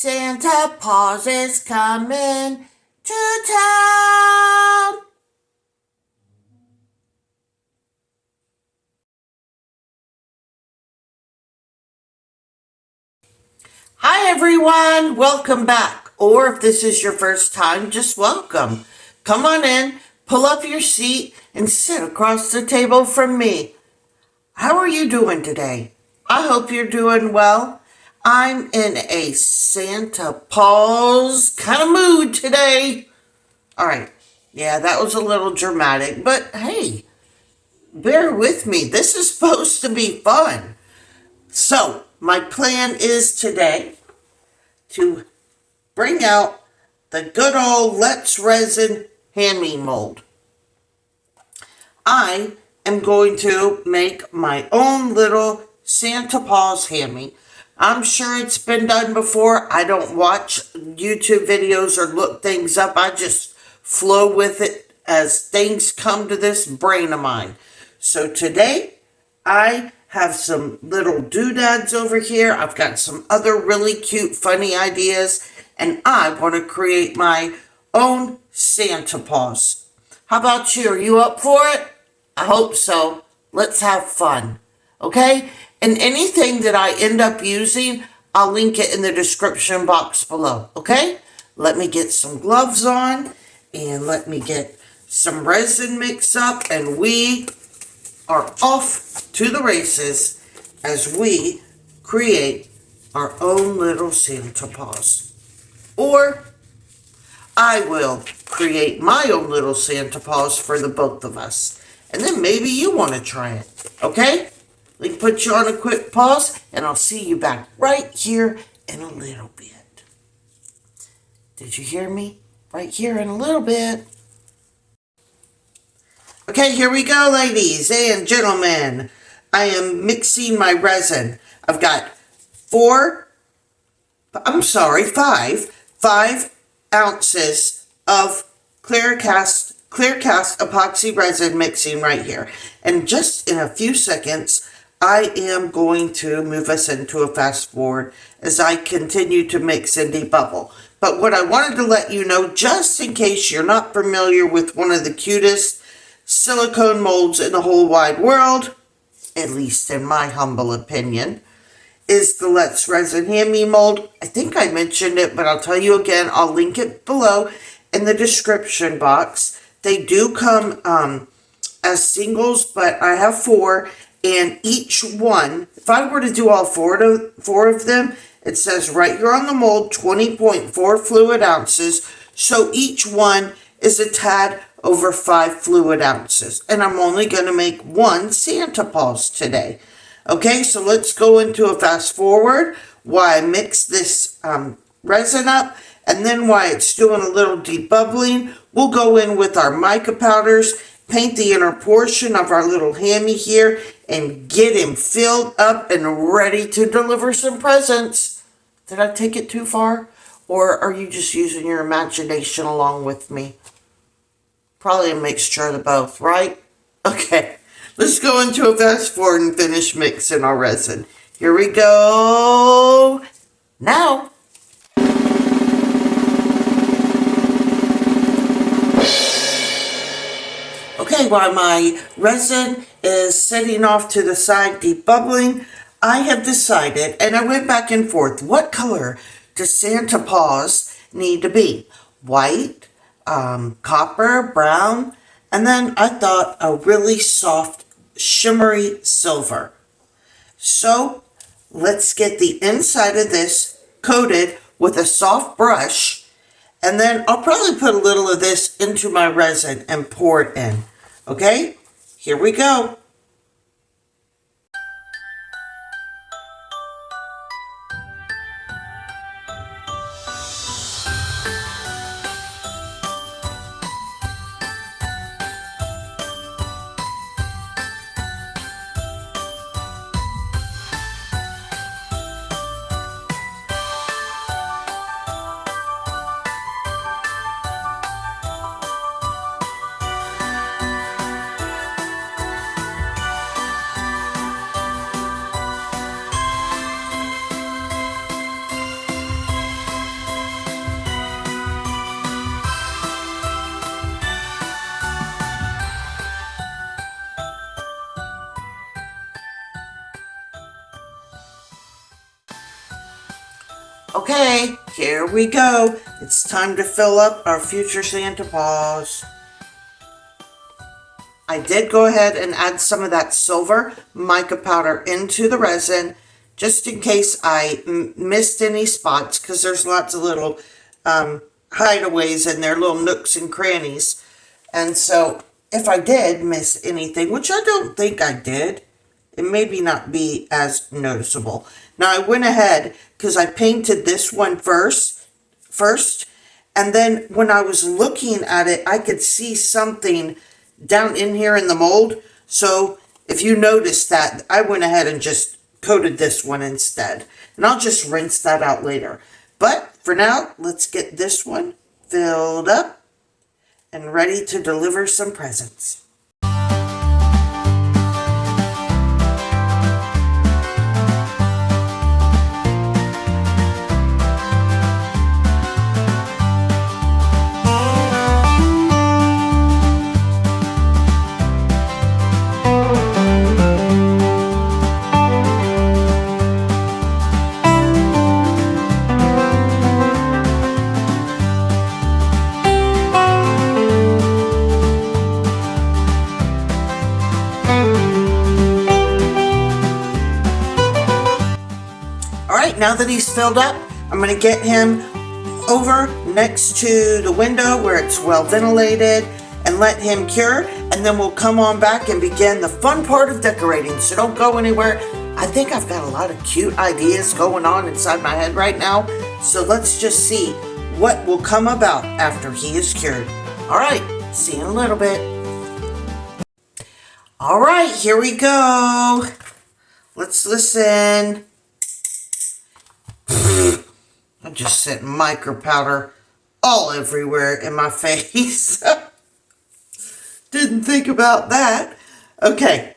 Santa Paws is coming to town. Hi everyone, welcome back. Or if this is your first time, just welcome. Come on in, pull up your seat, and sit across the table from me. How are you doing today? I hope you're doing well. I'm in a Santa Paws kind of mood today. All right, yeah, that was a little dramatic, but hey, bear with me. This is supposed to be fun. So, my plan is today to bring out the good old Let's Resin hand-me mold. I am going to make my own little Santa Paws hand-me. I'm sure it's been done before. I don't watch YouTube videos or look things up. I just flow with it as things come to this brain of mine. So today, I have some little doodads over here. I've got some other really cute, funny ideas. And I want to create my own Santa Paws. How about you? Are you up for it? I hope so. Let's have fun. Okay? And anything that I end up using, I'll link it in the description box below. Okay? Let me get some gloves on. And let me get some resin mixed up. And we are off to the races as we create our own little Santa Paws. Or I will create my own little Santa Paws for the both of us. And then maybe you want to try it. Okay? Let me put you on a quick pause and I'll see you back right here in a little bit. Did you hear me? Right here in a little bit. Okay, here we go, ladies and gentlemen. I am mixing my resin. I've got 5 ounces of clear cast epoxy resin mixing right here. And just in a few seconds, I am going to move us into a fast forward as I continue to mix and debubble. But what I wanted to let you know, just in case you're not familiar with one of the cutest silicone molds in the whole wide world, at least in my humble opinion, is the Let's Resin Hand-Me mold. I think I mentioned it, but I'll tell you again. I'll link it below in the description box. They do come as singles, but I have 4, and each one, if I were to do all four of them, it says right here on the mold, 20.4 fluid ounces, so each one is a tad over 5 fluid ounces, and I'm only going to make one Santa Paws today. Okay, so let's go into a fast forward while I mix this resin up, and then while it's doing a little debubbling, we'll go in with our mica powders, paint the inner portion of our little hammy here, and get him filled up and ready to deliver some presents. Did I take it too far? Or are you just using your imagination along with me? Probably a mixture of the both, right? Okay, let's go into a fast forward and finish mixing our resin. Here we go now. Okay, while my resin is setting off to the side debubbling, I have decided, and I went back and forth, what color does Santa Paws need to be? White, copper, brown, and then I thought a really soft, shimmery silver. So let's get the inside of this coated with a soft brush, and then I'll probably put a little of this into my resin and pour it in. Okay, here we go. Okay, here we go. It's time to fill up our future Santa Paws. I did go ahead and add some of that silver mica powder into the resin just in case I missed any spots, because there's lots of little hideaways in there, little nooks and crannies. And so if I did miss anything, which I don't think I did, it maybe not be as noticeable. Now I went ahead because I painted this one first, and then when I was looking at it, I could see something down in here in the mold. So if you notice that, I went ahead and just coated this one instead. And I'll just rinse that out later. But for now, let's get this one filled up and ready to deliver some presents. Now that he's filled up, I'm going to get him over next to the window where it's well ventilated and let him cure, and then we'll come on back and begin the fun part of decorating. So don't go anywhere. I think I've got a lot of cute ideas going on inside my head right now. So let's just see what will come about after he is cured. All right, see you in a little bit. All right, here we go. Let's listen. I just sent mica powder all everywhere in my face. Didn't think about that. Okay,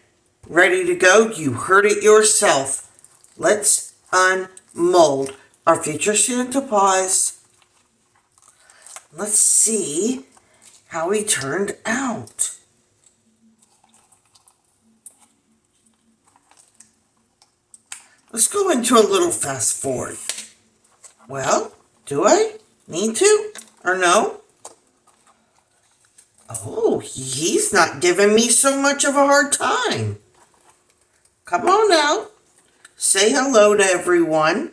ready to go? You heard it yourself. Let's unmold our future Santa Paws. Let's see how he turned out. Let's go into a little fast forward. Well, do I need to or no? Oh, he's not giving me so much of a hard time. Come on now. Say hello to everyone.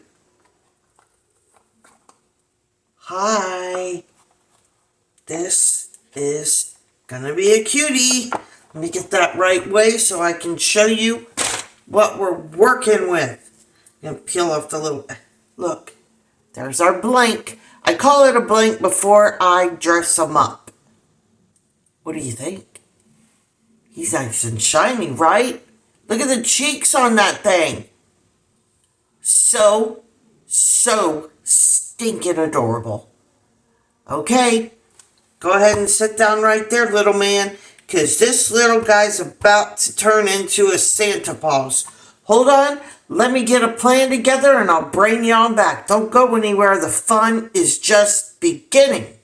Hi. This is gonna be a cutie. Let me get that right way so I can show you what we're working with. I'm gonna peel off the little, look, there's our blank. I call it a blank before I dress him up. What do you think? He's nice and shiny, right? Look at the cheeks on that thing. So stinking adorable. Okay, go ahead and sit down right there, little man, because this little guy's about to turn into a Santa Paws. Hold on, let me get a plan together and I'll bring you on back. Don't go anywhere, the fun is just beginning.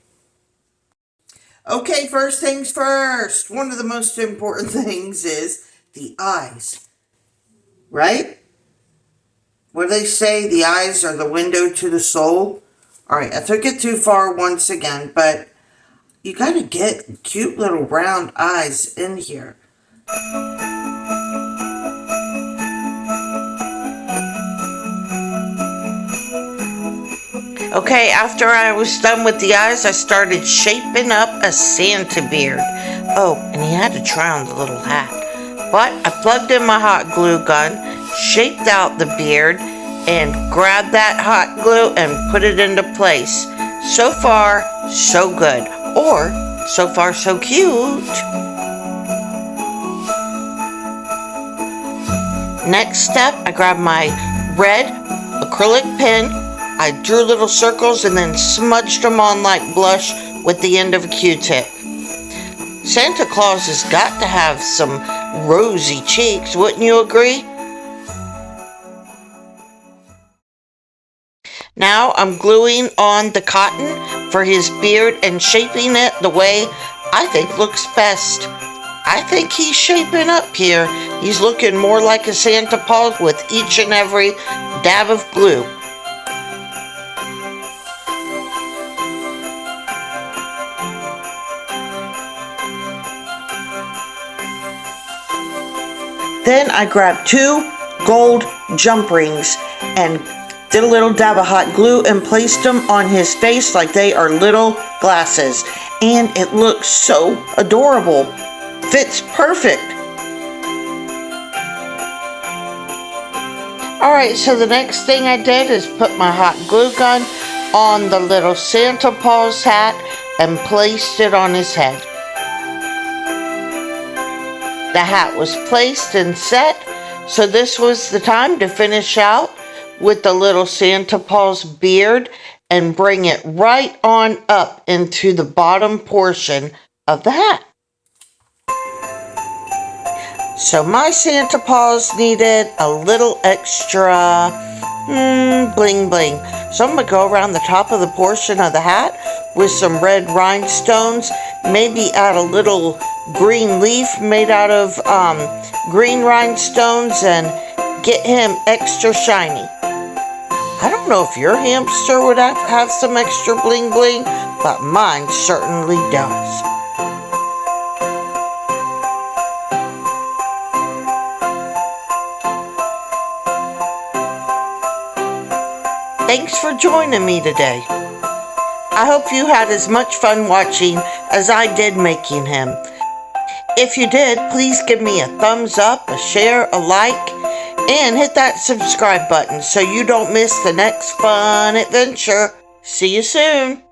Okay, first things first. One of the most important things is the eyes, right? What do they say? The eyes are the window to the soul. All right, I took it too far once again, but you got to get cute little round eyes in here. Okay, after I was done with the eyes, I started shaping up a Santa beard. Oh, and he had to try on the little hat. But I plugged in my hot glue gun, shaped out the beard, and grabbed that hot glue and put it into place. So far, so good. Or, so far, so cute. Next step, I grabbed my red acrylic pen. I drew little circles and then smudged them on like blush with the end of a Q-tip. Santa Claus has got to have some rosy cheeks, wouldn't you agree? Now I'm gluing on the cotton for his beard and shaping it the way I think looks best. I think he's shaping up here. He's looking more like a Santa Paws with each and every dab of glue. Then I grabbed 2 gold jump rings and did a little dab of hot glue and placed them on his face like they are little glasses. And it looks so adorable. Fits perfect. Alright, so the next thing I did is put my hot glue gun on the little Santa Paws hat and placed it on his head. The hat was placed and set, so this was the time to finish out with the little Santa Paws beard and bring it right on up into the bottom portion of the hat. So my Santa Paws needed a little extra bling bling. So I'm going to go around the top of the portion of the hat with some red rhinestones, maybe add a little green leaf made out of green rhinestones and get him extra shiny. I don't know if your hamster would have some extra bling bling, but mine certainly does. Thanks for joining me today. I hope you had as much fun watching as I did making him. If you did, please give me a thumbs up, a share, a like, and hit that subscribe button so you don't miss the next fun adventure. See you soon.